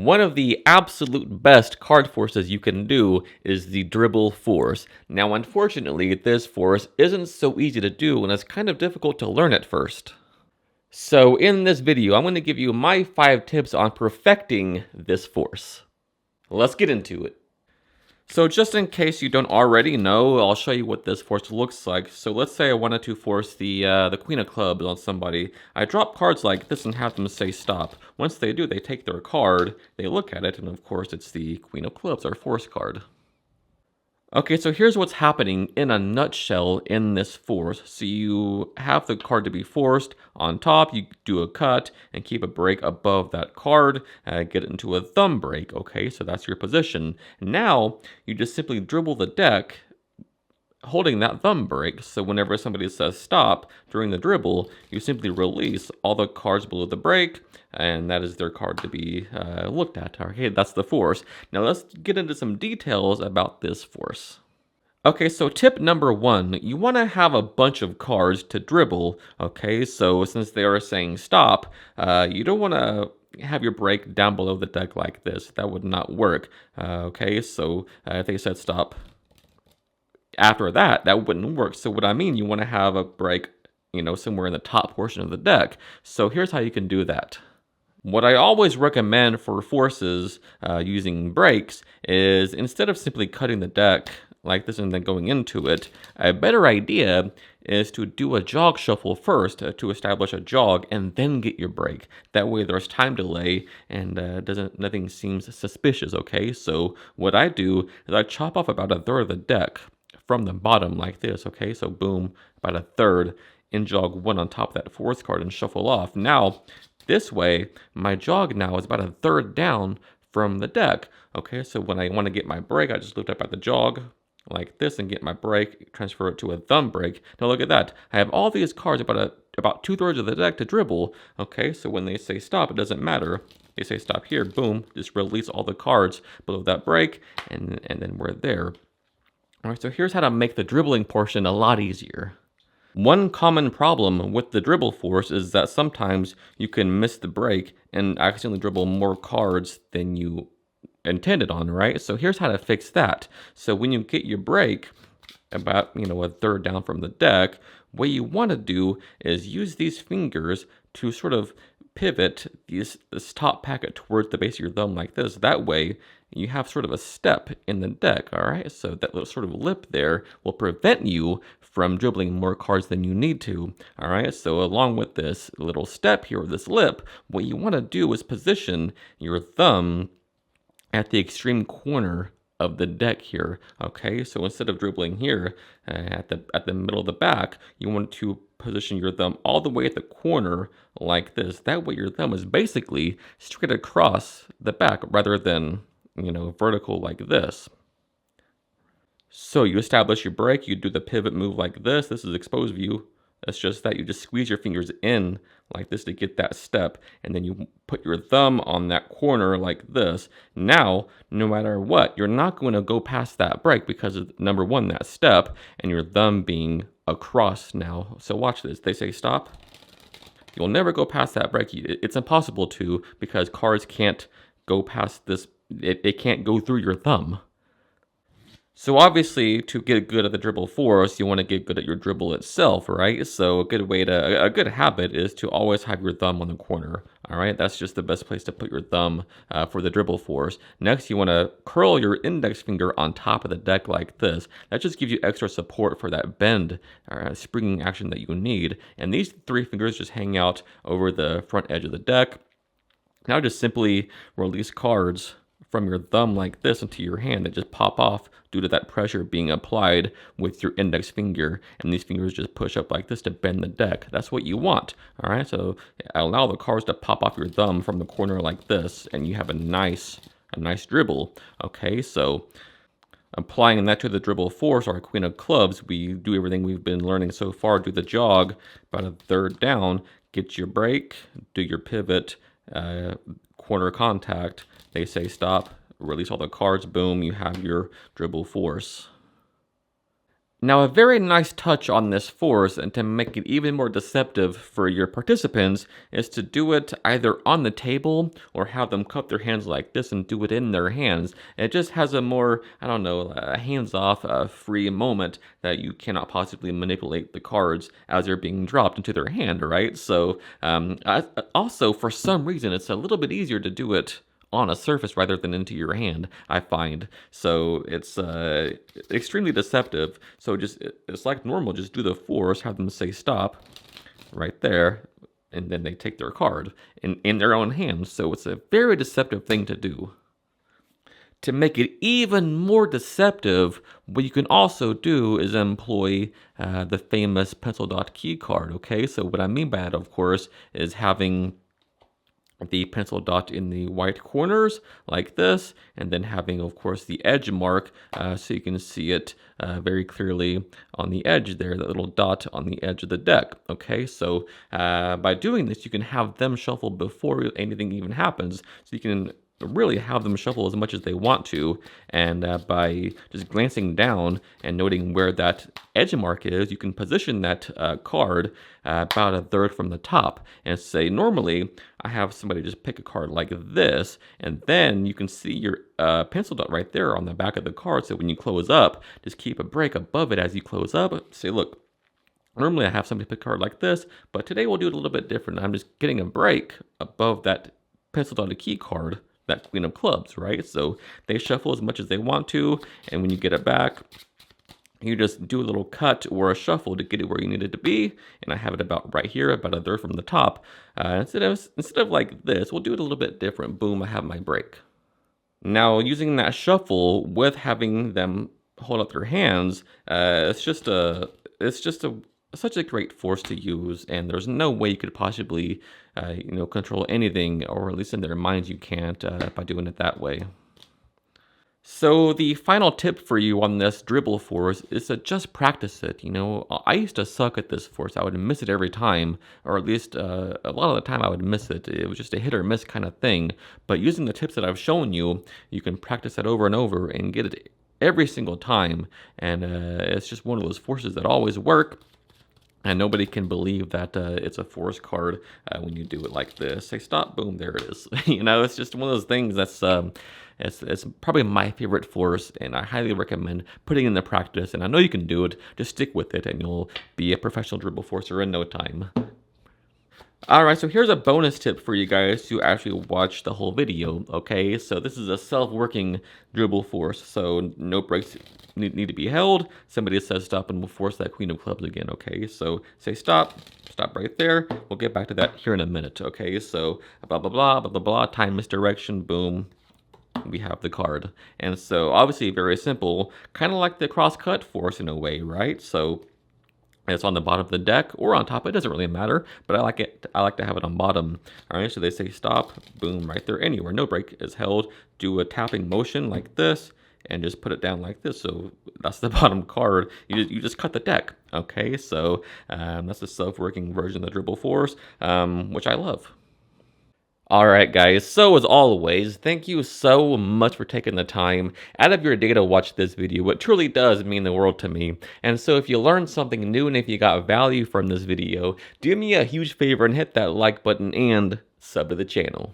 One of the absolute best card forces you can do is the dribble force. Now, unfortunately, this force isn't so easy to do and it's kind of difficult to learn at first. So in this video, I'm going to give you my 5 tips on perfecting this force. Let's get into it. So just in case you don't already know, I'll show you what this force looks like. So let's say I wanted to force the Queen of Clubs on somebody. I drop cards like this and have them say stop. Once they do, they take their card, they look at it, and of course it's the Queen of Clubs, our force card. Okay, so here's what's happening in a nutshell in this force. So you have the card to be forced. On top, you do a cut and keep a break above that card. Get it into a thumb break. Okay, so that's your position. Now, you just simply dribble the deck holding that thumb break. So whenever somebody says stop during the dribble, you simply release all the cards below the break, and that is their card to be looked at. Okay, that's the force. Now let's get into some details about this force. Okay, so tip number 1, you want to have a bunch of cards to dribble. Okay, so since they are saying stop, you don't want to have your break down below the deck like this. That would not work. Okay, so if they said stop after that, that wouldn't work. So what I mean, you want to have a break, somewhere in the top portion of the deck. So here's how you can do that. What I always recommend for forces using breaks is instead of simply cutting the deck like this and then going into it, a better idea is to do a jog shuffle first to establish a jog and then get your break. That way there's time delay and nothing seems suspicious, okay? So what I do is I chop off about a third of the deck from the bottom like this, okay? So boom, about a third, in jog 1 on top of that fourth card and shuffle off. Now, this way, my jog now is about a third down from the deck. Okay, so when I want to get my break, I just lift up at the jog like this and get my break, transfer it to a thumb break. Now look at that. I have all these cards about 2/3 of the deck to dribble. Okay, so when they say stop, it doesn't matter. They say stop here, boom, just release all the cards below that break, and then we're there. All right, so here's how to make the dribbling portion a lot easier. One common problem with the dribble force is that sometimes you can miss the break and accidentally dribble more cards than you intended on, right? So here's how to fix that. So when you get your break about, a third down from the deck, what you want to do is use these fingers to sort of pivot this top packet towards the base of your thumb like this. That way, you have sort of a step in the deck, all right? So that little sort of lip there will prevent you from dribbling more cards than you need to, all right? So along with this little step here, this lip, what you want to do is position your thumb at the extreme corner of the deck here, okay? So instead of dribbling here at the middle of the back, you want to position your thumb all the way at the corner like this. That way your thumb is basically straight across the back rather than, vertical like this. So you establish your break, you do the pivot move like this. This is exposed view. It's just that you just squeeze your fingers in like this to get that step, and then you put your thumb on that corner like this. Now, no matter what, you're not going to go past that break because of, number 1, that step, and your thumb being across now. So watch this. They say stop. You'll never go past that break. It's impossible to, because cards can't go past this. It can't go through your thumb. So obviously, to get good at the dribble force, you want to get good at your dribble itself, right? So a good habit is to always have your thumb on the corner, all right? That's just the best place to put your thumb for the dribble force. Next, you want to curl your index finger on top of the deck like this. That just gives you extra support for that bend or springing action that you need. And these 3 fingers just hang out over the front edge of the deck. Now just simply release cards from your thumb like this into your hand that just pop off due to that pressure being applied with your index finger, and these fingers just push up like this to bend the deck. That's what you want, all right? So allow the cards to pop off your thumb from the corner like this, and you have a nice dribble, okay? So applying that to the dribble force, our Queen of Clubs, we do everything we've been learning so far. Do the jog, about a third down, get your break, do your pivot, corner contact. They say stop, release all the cards, boom, you have your dribble force. Now, a very nice touch on this force, and to make it even more deceptive for your participants, is to do it either on the table or have them cup their hands like this and do it in their hands. It just has a more, I don't know, hands-off, free moment that you cannot possibly manipulate the cards as they're being dropped into their hand, right? So, also, for some reason, it's a little bit easier to do it on a surface rather than into your hand, I find. So it's extremely deceptive. So it's like normal, just do the force, have them say stop right there, and then they take their card in their own hands. So it's a very deceptive thing to do. To make it even more deceptive, what you can also do is employ the famous pencil dot key card, okay? So what I mean by that, of course, is having the pencil dot in the white corners like this, and then having, of course, the edge mark so you can see it very clearly on the edge there, that little dot on the edge of the deck. Okay, so by doing this, you can have them shuffle before anything even happens, so you can really have them shuffle as much as they want to, and by just glancing down and noting where that edge mark is, you can position that card about a third from the top and say, normally I have somebody just pick a card like this, and then you can see your pencil dot right there on the back of the card, so when you close up, just keep a break above it as you close up. Say, look, normally I have somebody pick a card like this, but today we'll do it a little bit different. I'm just getting a break above that pencil dotted key card, that queen of clubs, right? So they shuffle as much as they want to, and when you get it back, you just do a little cut or a shuffle to get it where you need it to be, and I have it about right here, about a third from the top. Instead of like this, we'll do it a little bit different. Boom, I have my break. Now, using that shuffle with having them hold up their hands, it's just such a great force to use, and there's no way you could possibly control anything, or at least in their minds you can't, by doing it that way. So the final tip for you on this dribble force is to just practice it. I used to suck at this force. I would miss it every time, or at least a lot of the time I would miss it. It was just a hit or miss kind of thing. But using the tips that I've shown you, you can practice it over and over and get it every single time. And it's just one of those forces that always work. And nobody can believe that it's a force card when you do it like this. Say stop, boom, there it is. It's just one of those things that's it's probably my favorite force, and I highly recommend putting it into practice. And I know you can do it. Just stick with it, and you'll be a professional dribble forcer in no time. Alright, so here's a bonus tip for you guys to actually watch the whole video, okay? So this is a self-working dribble force, so no breaks need to be held. Somebody says stop and we'll force that queen of clubs again, okay? So say stop right there. We'll get back to that here in a minute, okay? So blah, blah, blah, blah, blah, blah, time misdirection, boom. We have the card. And so obviously very simple, kind of like the cross-cut force in a way, right? So it's on the bottom of the deck or on top, it doesn't really matter, but I like to have it on bottom. All right, so they say stop, boom, right there, anywhere, no break is held. Do a tapping motion like this and just put it down like this. So that's the bottom card. You just cut the deck, okay? So that's the self-working version of the dribble force, which I love. Alright guys, so as always, thank you so much for taking the time out of your day to watch this video. It truly does mean the world to me. And so if you learned something new and if you got value from this video, do me a huge favor and hit that like button and sub to the channel.